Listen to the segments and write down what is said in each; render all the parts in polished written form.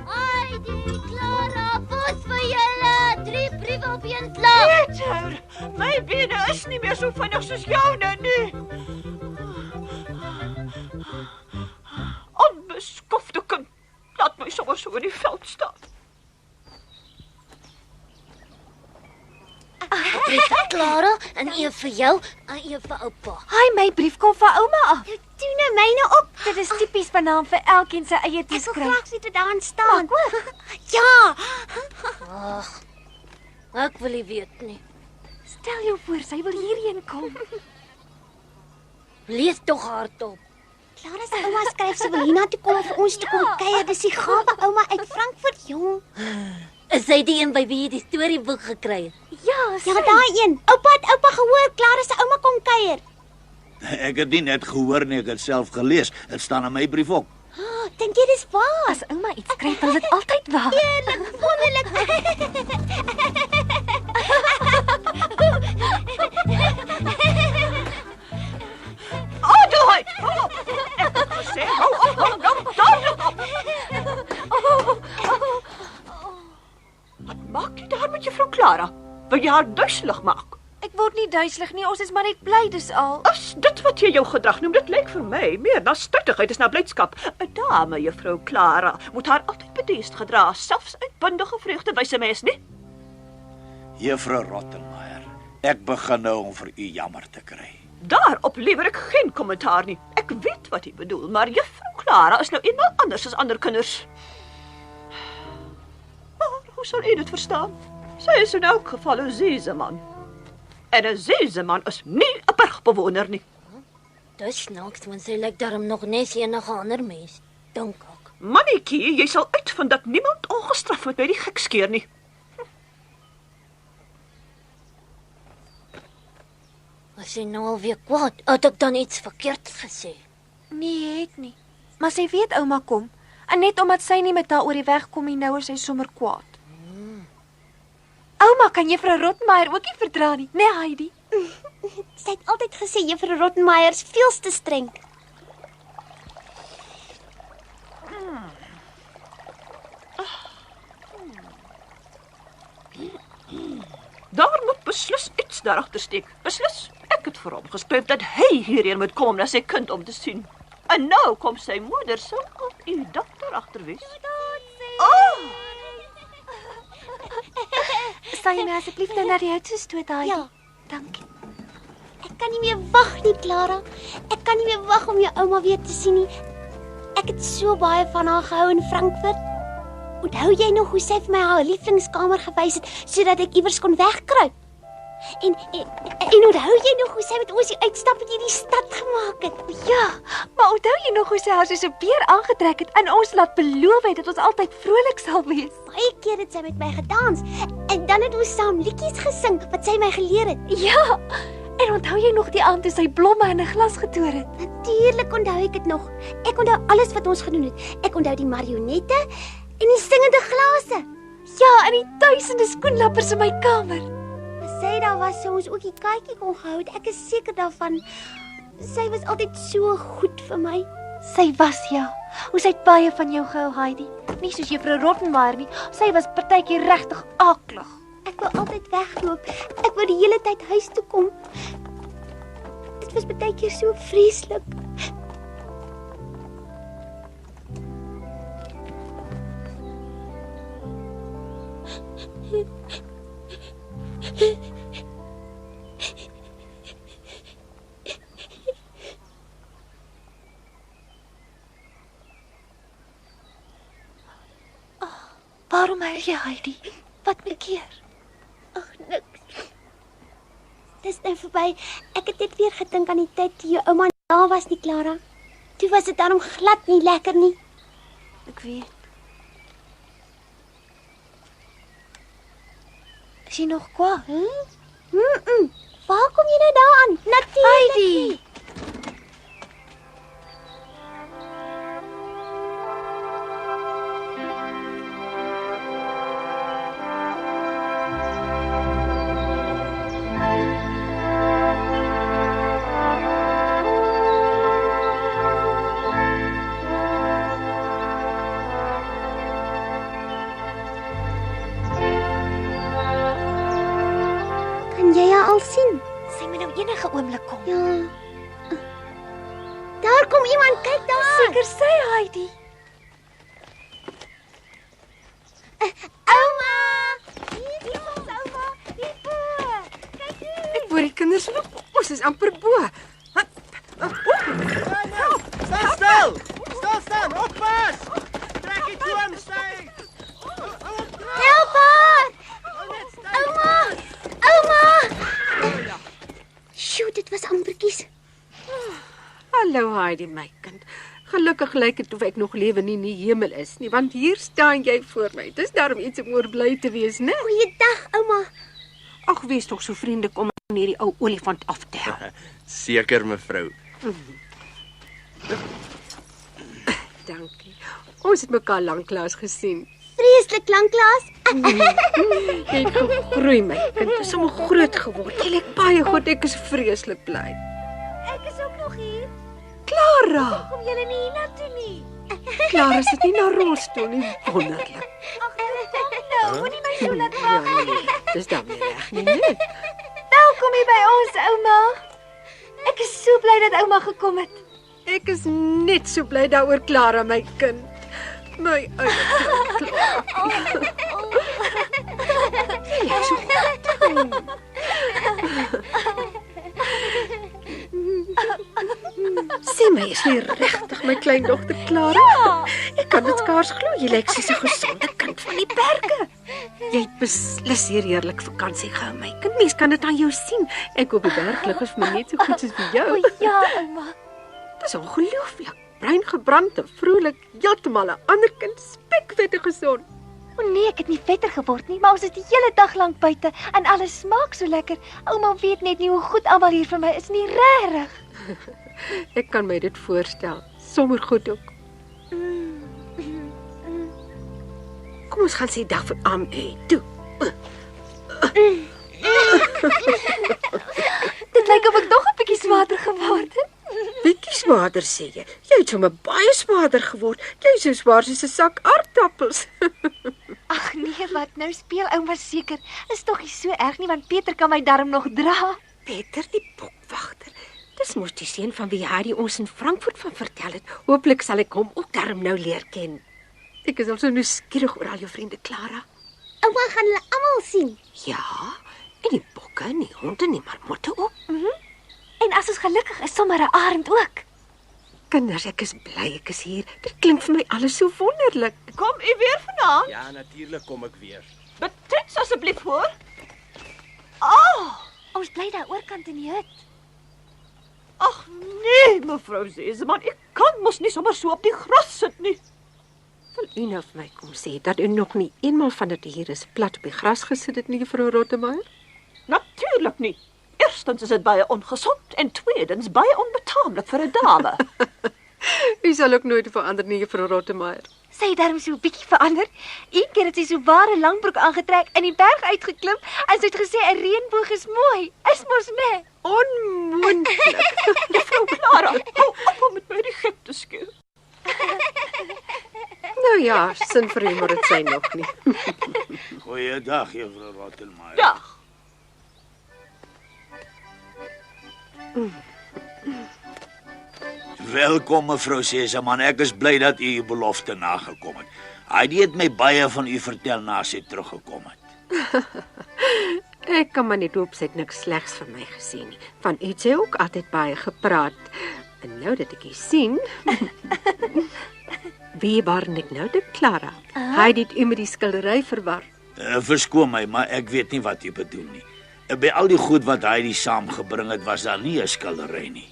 Heidi, Clara, pos vir julle. 3 briewe op een slag. Peter, my bene is nie meer so vinnig soos joune nie. Onbeskofte kind, laat my sommer so in die veld staan. Clara, en een vir jou, en een vir oupa. Hi, my brief kom van ouma af. Doen nou myne op. Dit is tipies banaan vir elkeen sy eie Ek wil toeskryf. graag sien wat daarin staan. Ja. Ag, ek wil nie weet nie. Stel jou voor, sy wil hierheen kom. Lees tog hardop. Clara se ouma skryf sy wil hiernatoe kom vir ons te kom kuier. Dis die gawe ouma uit Frankfurt, jong. Is sy die een by wie jy die storieboek gekry het? Ja, Ja, daai een. Oupa het oupa gehoor, Clara se ouma kom kuier. Ek het nie net gehoor nie, ek het self gelees. Dit staan in my brief ook. Dink jy dis waar? As ouma iets skryf, dan is dit altyd waar. Eerlik, wonderlik. Adelheid! Ek het gesê, hou op, dadelik op. Wat maak jy daar met juffrou Clara? Wil jy haar duiselig maak? Ek word nie duiselig nie, ons is maar net bly, dis al. As dit wat jy jou gedrag noem, dit lyk vir my meer na stuttigheid as na blydskap. 'n Dame, juffrou Clara, moet haar altyd bedeesd gedra, selfs uitbundige vreugde wys 'n mens nie. Juffrou Rottenmeier, ek begin nou om vir u jammer te kry. Daarop lewer ek geen kommentaar nie. Ek weet wat jy bedoel, maar juffrou Clara is nou eenmaal anders as ander kinders. Maar hoe sal u dit verstaan? Sy is in elk geval 'n zeeseman. En 'n zeeseman is nie 'n bergbewoner nie. Dis snaaks, want sy lyk daarom nog net enige ander mens. Dink ek. Mannetjie, jy sal uitvind dat niemand ongestraf met my die gek skeer nie. Was sy nou alweer kwaad? Het ek dan iets verkeerd gesê? Nee, het nie. Maar sy weet ouma kom. En net omdat sy nie met haar oor die weg kom nie, nou is sy sommer kwaad. Ouma kan juffrou Rottenmeier ook nie verdra nie, né Heidi? Sy het altyd gesê juffrou Rottenmeier is veel te streng. Daar moet beslis iets daarachter steek. Beslis. Ek het vir hom geskryf dat hy hierheen moet kom om na sy kind om te sien. En nou kom sy moeder so op u dokter agterwees. Sal jy my asseblief nou na die huis gestoot, Heidi? Ja. Dankie. Ek kan nie meer wag nie, Clara. Ek kan nie meer wag om jou ouma weer te sien nie. Ek het so baie van haar gehou in Frankfurt. Onthou jy nog hoe sy vir my haar lievelingskamer gewys het sodat ek iewers kon wegkruip? En onthou jy nog hoe sy met ons die uitstap in die stad gemaak het? Ja, maar onthou jy nog hoe sy haar soos 'n beer aangetrek het en ons laat beloof het dat ons altyd vrolik sal wees? Baie keer het sy met my gedans en dan het ons saam liedjies gesing wat sy my geleer het. Ja, en onthou jy nog die aand toe sy blomme in 'n glas getoer het? Natuurlik onthou ek dit nog. Ek onthou alles wat ons gedoen het. Ek onthou die marionette en die singende glase. Ja, en die duisende skoenlappers in my kamer. As sy daar was, sou ons ook die katjie kon gehou het. Ek is seker daarvan. Sy was altyd so goed vir my. Sy was, ja. Ons het baie van jou gehou, Heidi. Nie soos juffrou Rottenmeier nie. Sy was partykeer regtig aaklig. Ek wou altyd wegloop. Ek wou die hele tyd huis toe kom. Dit was baie keer so vreeslik. Waarom huil jy, Heidi? Wat bekeer? Ag, niks. Dis nou verby. Ek het net weer gedink aan die tyd toe jou ouma daar was nie, Clara. Toe was dit daarom glad nie lekker nie. Ek weet. Is jy nog kwaad? Waar kom jy nou daaraan? Natuurlik nie. seker sy, Heidi. Ouma! Hier is ouma. Hier voor. Kyk hier. Ek hoor die kinders loop. Ons is amper bo. Staan stil! Staan! Oppas! Trek die toom, sê! Help haar! Ouma! Sjoe, dit was ampertjies. Hallo Heidi, my kind. Gelukkig lyk dit of ek nog lewe in die hemel is nie, want hier staan jy voor my. Dis daarom iets om oor bly te wees, né? Goeiedag, ouma. Ag, wees tog so vriendelik om hierdie ou olifant af te help. Seker, mevrou. Dankie. Ons het mekaar lanklaas gesien. Vreeslik lanklaas. Jy het gegroei, my kind. Jy is sommer groot geword. Jy lyk baie goed. Ek is vreeslik bly. Ek is ook nog hier. Clara! Kom julle nie hiernatoe nie. Clara sit nie na rolstoel nie. Wonderlik. Ag, nou, moenie my so laat Ja, nee, dis dan nie reg nie, né? Welkom hier by ons, ouma. Ek is so bly dat ouma gekom het. Ek is net so bly daaroor, Clara, my kind. My eie Clara. Jy is so goed. Sê my, is jy regtig my kleindogter Clara? Ja. Ek kan dit skaars glo, jy lyk soos 'n gesonde kind van die berge. Jy het beslis hier heerlik vakansie gehou, my kind. Mens kan dit aan jou sien. Ek hoop die berglig is vir my net so goed soos vir jou. O ja, ouma. Dis ongelooflik. Bruin gebrand en vrolik, heeltemal 'n ander kind, spekvet en gesond. O nee, ek het nie vetter geword nie, maar ons is die hele dag lank buite en alles smaak so lekker. Ouma weet net nie hoe goed almal hier vir my is nie, regtig. Ek kan my dit voorstel. Sommer goed ook. Kom ons gaan sê dag vir Am toe. Dit lyk of ek nog 'n bietjie swaarder geword het. Bietjie swaarder sê jy. Jy het sommer baie swaarder geword. Jy is so swaar soos 'n sak aardappels. Ag nee, wat nou speel ouma seker. Is tog nie so erg nie want Pieter kan my darm nog dra. Peter die bokwagter. Dis mos die seun van wie Harry ons in Frankfurt van vertel het. Hooplik sal ek hom ook darm nou leer ken. Ek is al so nuuskierig oor al jou vriende, Clara. Ouma gaan hulle almal sien. Ja, en die bokke en die honde en die marmotte ook. En as ons gelukkig is, sommer 'n arend ook. Kinders, ek is bly ek is hier. Dit klink vir my alles so wonderlik. Kom u weer vanaand? Ja, natuurlik kom ek weer. Betrek asseblief voor. Ons bly daar oorkant in die hut. Ag nee, mevrou Seseman, ek kan mos nie sommer so op die gras sit nie. Wil u nou vir my kom sê dat u nog nie eenmal van dit hier is plat op die gras gesit het nie, juffrou Rottemeier? Natuurlik nie. Eerstens is dit baie ongesond en tweedens baie onbetaamlik vir 'n dame. U sal ook nooit verander nie, juffrou Rottemeier. Sy het darm so 'n bietjie verander. Een keer het sy so ware langbroek aangetrek en die berg uitgeklim en sy het gesê 'n reënboog is mooi. Is mos nee. Onmoontlik. Juffrou Clara, hou op om met my die gek te skeer. Nou ja, sin vir humor het sy nog nie. Goeiedag, juffrou Rottenmeier. Dag. Welkom mevrou Seseman. Ek is bly dat u u belofte nagekom het. Hy het my baie van u vertel na sy teruggekom het. Ek kan maar net hoop sy het niks slegs vir my gesien nie. Van u het sy ook altyd baie gepraat. En nou dat ek u sien. Wie waren ek nou, dit Clara? Hy het u met die skildery verwar. Verskoon my, maar ek weet nie wat u bedoel nie. By al die goed wat hy saamgebring het, was daar nie 'n skildery nie.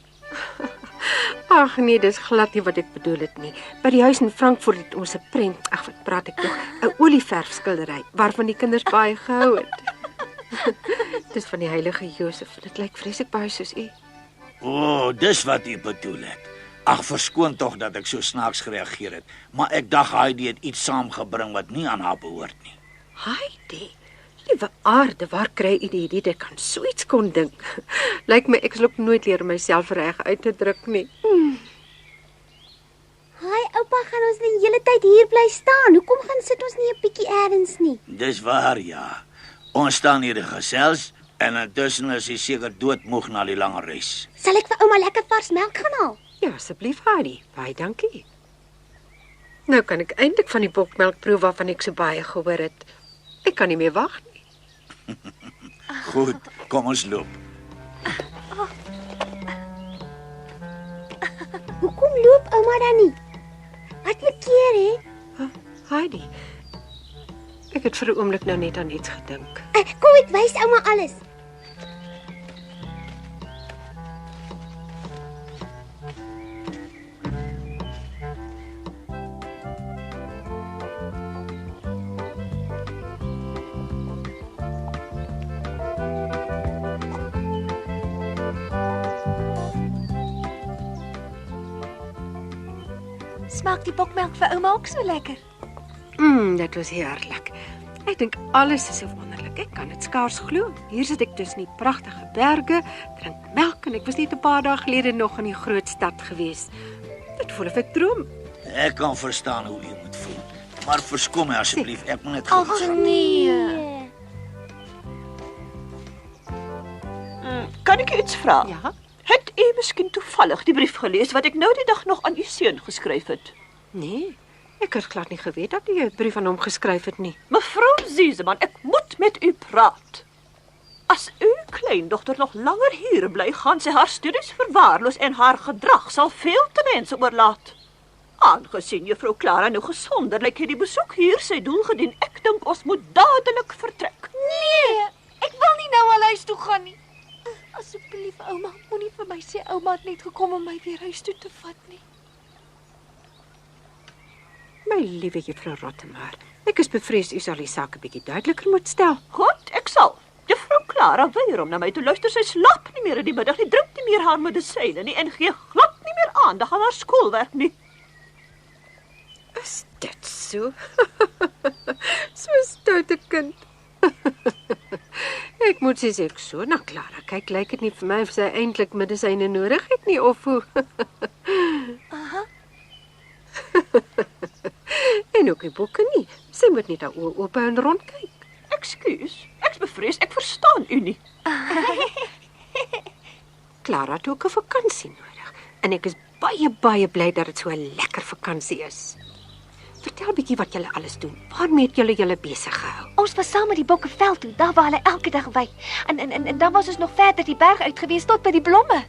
Ag nee, dis glad nie wat ek bedoel het nie. By die huis in Frankfurt het ons 'n prent, ag wat praat ek tog, 'n olieverfskildery waarvan die kinders baie gehou het. Dis van die heilige Josef. Dit lyk vreeslik baie soos u. O, dis wat u bedoel het. Ag, verskoon tog dat ek so snaaks gereageer het, maar ek dink hy het iets saamgebring wat nie aan haar behoort nie. Heidi, liewe aarde, waar kry u die idee dat ek aan so iets kon dink? Lyk my ek sal ook nooit leer myself reg uit te druk nie. Haai, oupa, gaan ons die hele tyd hier bly staan? Hoekom gaan sit ons nie 'n bietjie elders nie? Dis waar, ja. Ons staan hier gesels en intussen is hy seker doodmoeg na die lang reis. Sal ek vir ouma lekker vars melk gaan haal? Ja, asseblief Heidi. Baie dankie. Nou kan ek eintlik van die bokmelk proe waarvan ek so baie gehoor het. Ek kan nie meer wag nie. Goed, kom ons loop. Hoekom loop ouma dan nie? Wat verkeer hè? Heidi, ek het vir 'n oomblik nou net aan iets gedink. Kom ek wys ouma alles. Smaak die bokmelk vir ouma ook so lekker? Dit was heerlik. Ek dink alles is so wonderlik. Ek kan dit skaars glo. Hier sit ek tussen die pragtige berge, drink melk en ek was net 'n paar dae gelede nog in die groot stad gewees. Dit voel of ek droom. Ek kan verstaan hoe jy moet voel. Maar verskoon my asseblief, ek moet net gou. Nee. Kan ek u iets vra? Ja? Het u miskien toevallig die brief gelees wat ek nou die dag nog aan u seun geskryf het? Nee. Ek het glad nie geweet dat jy 'n brief aan hom geskryf het nie. Mevrou Zieseman, ek moet met u praat. As uw kleindogter nog langer hier bly, gaan sy haar studies verwaarloos en haar gedrag sal veel te mense oorlaat. Aangesien juffrou Clara nou gesonderlik het die besoek hier sy doel gedien, ek dink ons moet dadelik vertrek. Nee, ek wil nie nou al huis toe gaan nie. Asseblief ouma, moenie vir my sê ouma het net gekom om my weer huis toe te vat nie. My liewe juffrou Rottemar, ek is bevrees u sal die saak 'n bietjie duideliker moet stel. Goed, ek sal. Juffrou Clara weier om na my te luister. Sy slaap nie meer in die middag, nie drink nie meer haar medisyne nie en gee glad nie meer aandag aan haar skoolwerk nie. Is dit so? So 'n stoute kind. Ek moet sê ek so na Clara kyk, lyk dit nie vir my of sy eintlik medisyne nodig het nie of hoe. Aha. En ook die boeke nie. Sy moet net haar oë oop hou en rondkyk. Ekskuus, ek's bevrees, ek verstaan u nie. Clara het ook 'n vakansie nodig en ek is baie bly dat dit so 'n lekker vakansie is. Vertel bietjie wat julle alles doen. Waarmee het julle besig gehou? Ons was saam met die bokke veld toe, daar waar hulle elke dag wy. En dan was ons nog verder die berg uit gewees tot by die blomme.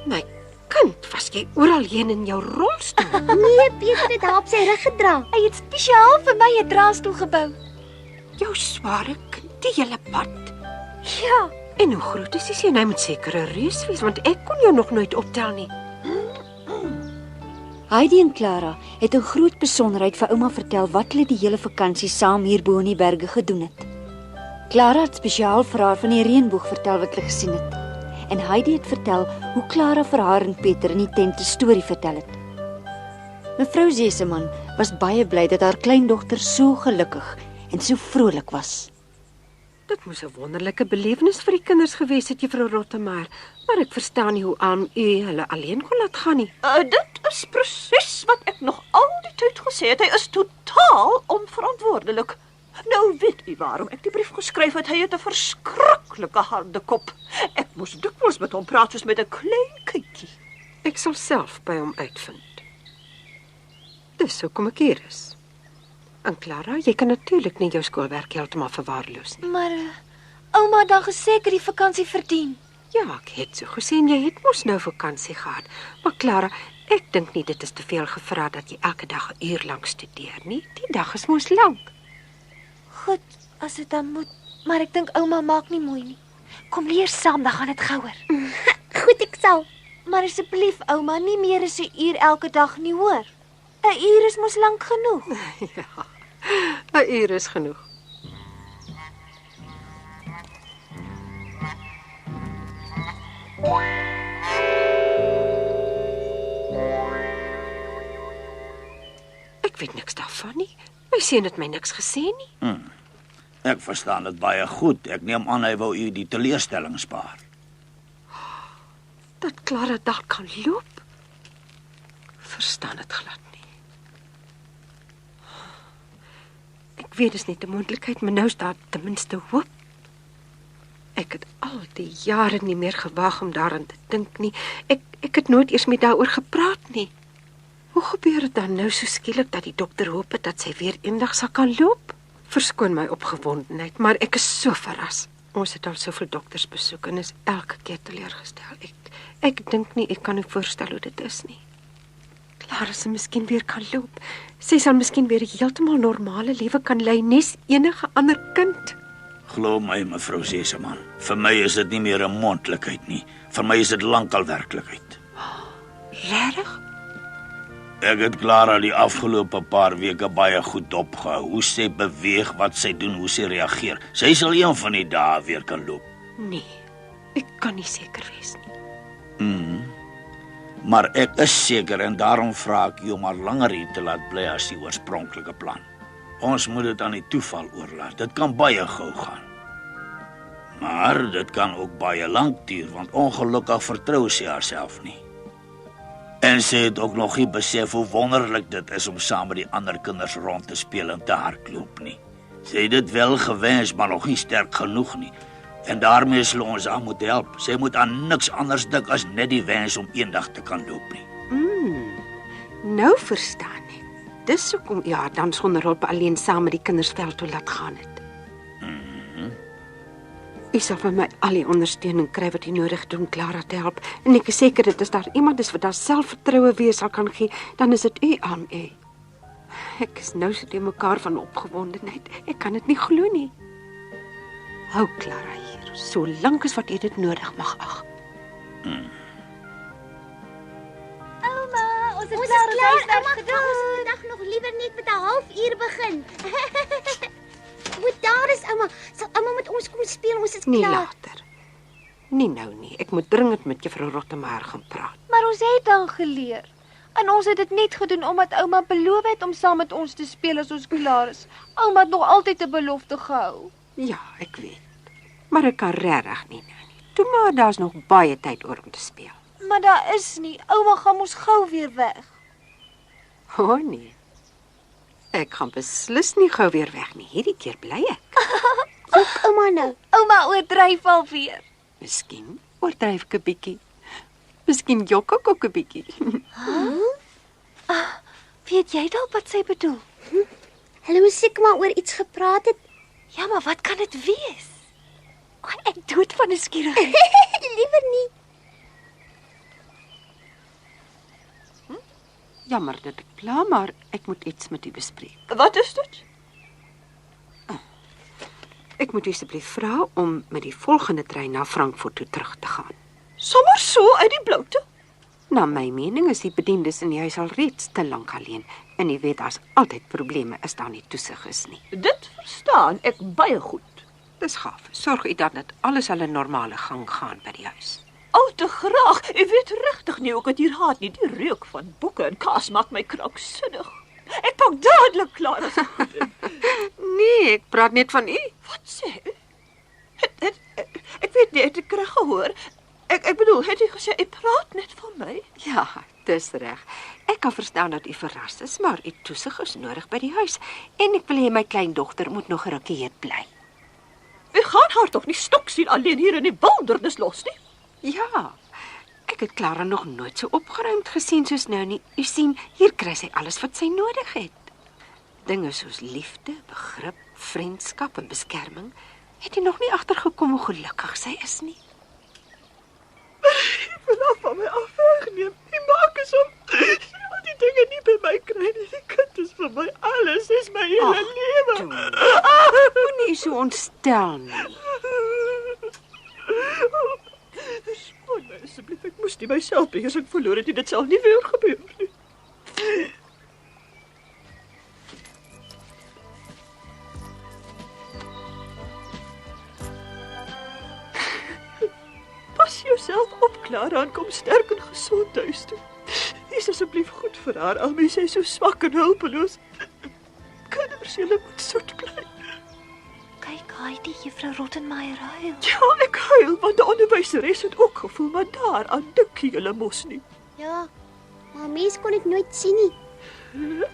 My kind, was jy oral heen in jou rolstoel? Nee, Peter het haar op sy rug gedra. Hy het spesiaal vir my 'n draadstoel gebou. Jou sware kind, die hele pad. Ja, En hoe groot is hy? Hy moet seker 'n reus wees, want ek kon jou nog nooit optel nie. Heidi en Clara het 'n groot besonderheid vir ouma vertel wat hulle die hele vakansie saam hier bo in die berge gedoen het. Clara het spesiaal vir haar van die reënboog vertel wat hulle gesien het. En Heidi het vertel hoe Clara vir haar en Pieter in die tent 'n storie vertel het. Mevrou Zeseman was baie bly dat haar kleindogter so gelukkig en so vrolik was. Dit moes 'n wonderlike belewenis vir die kinders gewees het, juffrou Rottemar, maar ek verstaan nie hoe aan u hulle alleen kon laat gaan nie. Dit is presies wat ek nog al die tyd gesê het. Hy is totaal onverantwoordelik. Nou weet u waarom ek die brief geskryf het. Hy het 'n verskriklike harde kop. Ek moes dikwels met hom praat soos met 'n klein kindjie. Ek sal self by hom uitvind. Dis hoekom ek hier is. En Clara, jy kan natuurlik nie jou skoolwerk heeltemal verwaarloos nie. maar ouma het dan gesê ek het die vakansie verdien. Ja, ek het so gesê en jy het mos nou vakansie gehad. Maar Clara, ek dink nie dit is te veel gevra dat jy elke dag 'n uur lank studeer nie. Die dag is mos lank. Goed, as dit dan moet, maar ek dink ouma maak nie mooi nie. Kom leer saam, dan gaan dit gouer. Goed, ek sal. Maar asseblief ouma, nie meer as 'n uur elke dag nie, hoor. 'n Uur is mos lank genoeg. 'n uur is genoeg. Ek weet niks daarvan nie. My seun het my niks gesê nie. Ek verstaan dit baie goed. Ek neem aan hy wou u die teleurstelling spaar. Dat Clara dalk kan loop. Verstaan dit glad nie. Ek weet dis net 'n moontlikheid, maar nou is daar ten minste hoop. Ek het al die jare nie meer gewag om daaraan te dink nie. Ek het nooit eers met daaroor gepraat nie. Hoe gebeur dit dan nou so skielik dat die dokter hoop het dat sy weer eendag sal kan loop? Verskoon my opgewondenheid, maar ek is so verras. Ons het al soveel dokters besoek en is elke keer teleurgestel. Ek dink nie ek kan nie voorstel hoe dit is nie. Clara sal miskien weer kan loop. Sy sal miskien weer 'n heeltemal normale lewe kan lei, nes enige ander kind. Glo my, mevrou Seseman, vir my is dit nie meer 'n mondelikheid nie. Vir my is dit lankal werklikheid. Regtig? Ek het Clara die afgelope paar weke baie goed dopgehou. Hoe sy beweeg, wat sy doen, hoe sy reageer. Sy sal een van die dae weer kan loop. Nee, ek kan nie seker wees nie. Maar ek is seker en daarom vra ek jou om haar langer hier te laat bly as die oorspronklike plan. Ons moet dit aan die toeval oorlaat. Dit kan baie gou gaan. Maar dit kan ook baie lank duur, want ongelukkig vertrou sy haarself nie. En sy het ook nog nie besef hoe wonderlik dit is om saam met die ander kinders rond te speel en te hardloop nie. Sy het dit wel gewens, maar nog nie sterk genoeg nie. En daarmee sal ons haar moet help. Sy moet aan niks anders dink as net die wens om eendag te kan loop nie. Nou verstaan ek. Dis hoekom u haar dan sonder hulp alleen saam met die kinders veld toe laat gaan het. U sal van my al die ondersteuning kry wat u nodig het om Clara te help. En ek is seker dit is daar iemand is wat haar selfvertroue weer sal kan gee, dan is dit u aan u. Ek is nou so te mekaar van opgewondenheid. Ek kan dit nie glo nie. Hou Clara hier, solank as wat u dit nodig mag ag. Ons is klaar. Ouma, ons het vandag nog liewer net met 'n halfuur begin. Moet daar is, ouma. Sal ouma met ons kom speel? Ons is Nie klaar. later. Nie nou nie. Ek moet dringend met juffrou Rottemeyer gaan praat. Maar ons het dan geleer. En ons het dit net gedoen omdat ouma beloof het om saam met ons te speel as ons klaar is. Ouma het nog altyd 'n belofte gehou. Ja, ek weet. Maar ek kan regtig nie nou nie. Toe maar daar's nog baie tyd oor om te speel. Maar daar is nie. Ouma gaan mos gou weer weg. O nee. Ek gaan beslis nie gou weer weg nie. Hierdie keer bly ek. Ook ouma nou. Ouma oordryf alweer. Miskien oordryf ek 'n bietjie. Miskien jok ek ook 'n bietjie. Weet jy dalk wat sy bedoel? Hulle moes seker maar oor iets gepraat het. Ja, maar wat kan dit wees? Ek dood van nuuskierigheid. Liewer nie. Jammer dat ek pla, maar ek moet iets met u bespreek. Wat is dit? Ek moet u asseblief vra om met die volgende trein na Frankfurt toe terug te gaan. Sommer so uit die bloute? Na my mening is die bediendes in die huis al reeds te lank alleen. En jy weet, daar's altyd probleme as daar nie toesig is nie. Dit verstaan ek baie goed. Dis gaaf. Sorg u dat alles al 'n normale gang gaan by die huis. Te graag. Ek weet regtig nie hoe ek dit hier haat nie. Die reuk van boeke en kaas maak my kranksinnig. Ek pak dadelik klaar as Nee, ek praat net van u. Wat sê u? Ek weet nie, het ek reg gehoor? Ek bedoel, het jy gesê, ek praat net van my? Ja, dis reg. Ek kan verstaan dat u verras is, maar u toesig is nodig by die huis. En ek wil hê my kleindogter moet nog 'n rukkie hier bly. U gaan haar tog nie stok sien alleen hier in die wildernis los nie? Ja, ek het Clara nog nooit so opgeruimd gesien soos nou nie. U sien, hier kry sy alles wat sy nodig het. Dinge soos liefde, begrip, vriendskap en beskerming. Het jy nog nie agtergekom hoe gelukkig sy is nie? Ek wil haar van my af wegneem. Die maak is om al die dinge nie by my kry nie. Die kind is vir my alles, is my hele lewe. Moenie so ontstel nie. Verskoon my asseblief, ek moes nie myself beheers, ek verloor het, dit sal nie weer gebeur nie. Pas jouself op, Clara, en kom sterk en gesond huis toe. Wees asseblief goed vir haar, al mens sy so swak en hulpeloos. Kinders, julle moet soet bly. Kyk, Heidi, juffrou Rottemeyer huil. Ja, ek huil, want die onderwyseres het ook gevoel, maar daaraan dink julle mos nie. Ja, maar mens kon dit nooit sien nie.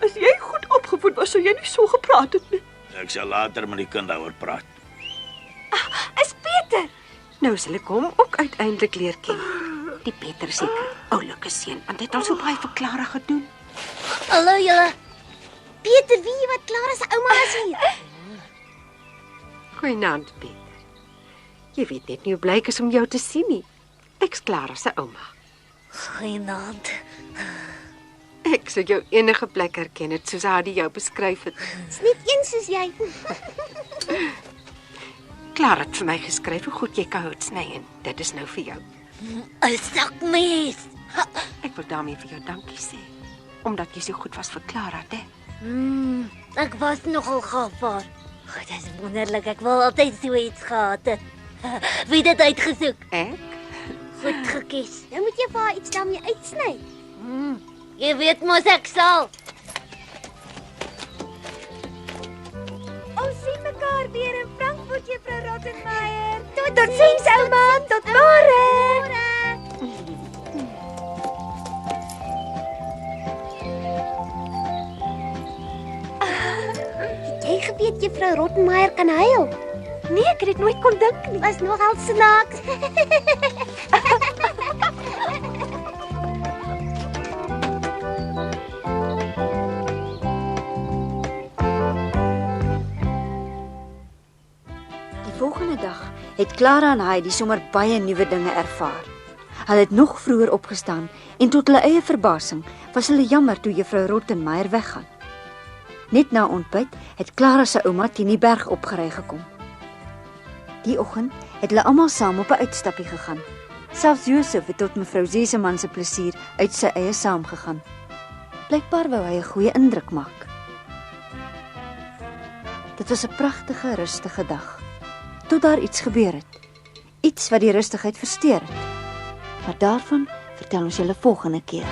As jy goed opgevoed was, sou jy nie so gepraat het nie. Ek sal later met die kind daaroor praat. Is Peter? Nou sal ek hom ook uiteindelik leer ken. Die Peter seker oulike seun, want hy het al so baie vir Clara gedoen. Hallo julle. Peter, wie wat Clara se ouma is hier? Goeienaand, Peter. Jy weet net nie hoe bly ek is om jou te sien nie. Ek's Clara se ouma. Goeienaand. Ek sou jou enige plek herken het soos Hadi jou beskryf het. Dis net een soos jy. Clara het vir my geskryf hoe goed jy kan hout sny en dit is nou vir jou. 'n Sakmes. Ek wil daarmee vir jou dankie sê, omdat jy so goed was vir Clara, hè? Ek was nogal gaafbaar. Dit is wonderlik, ek wil altyd so iets gehad het. Wie het dit uitgesoek? Ek? Goed gekies. Nou moet jy vir haar iets daarmee uitsny. Jy weet mos ek sal. Ons sien mekaar weer in Frankfurt, Juffrou Rottenmeier. Totsiens, ouma. Tot môre. Jy geweet Juffrou Rottenmeier kan huil. Nee, ek het dit nooit kon dink nie. Was nogal snaaks. Die volgende dag het Clara en Heidi sommer baie nuwe dinge ervaar. Hulle het nog vroeër opgestaan en tot hulle eie verbasing was hulle jammer toe Juffrou Rottenmeier weggaan. Net na ontbyt het Clara se ouma teen die berg opgery gekom. Die oggend het hulle almal saam op 'n uitstappie gegaan. Selfs Josef het tot mevrou Zeseman se plesier uit sy eie saam gegaan. Blykbaar wou hy 'n goeie indruk maak. Dit was 'n pragtige, rustige dag. Tot daar iets gebeur het. Iets wat die rustigheid versteur het. Maar daarvan vertel ons julle volgende keer.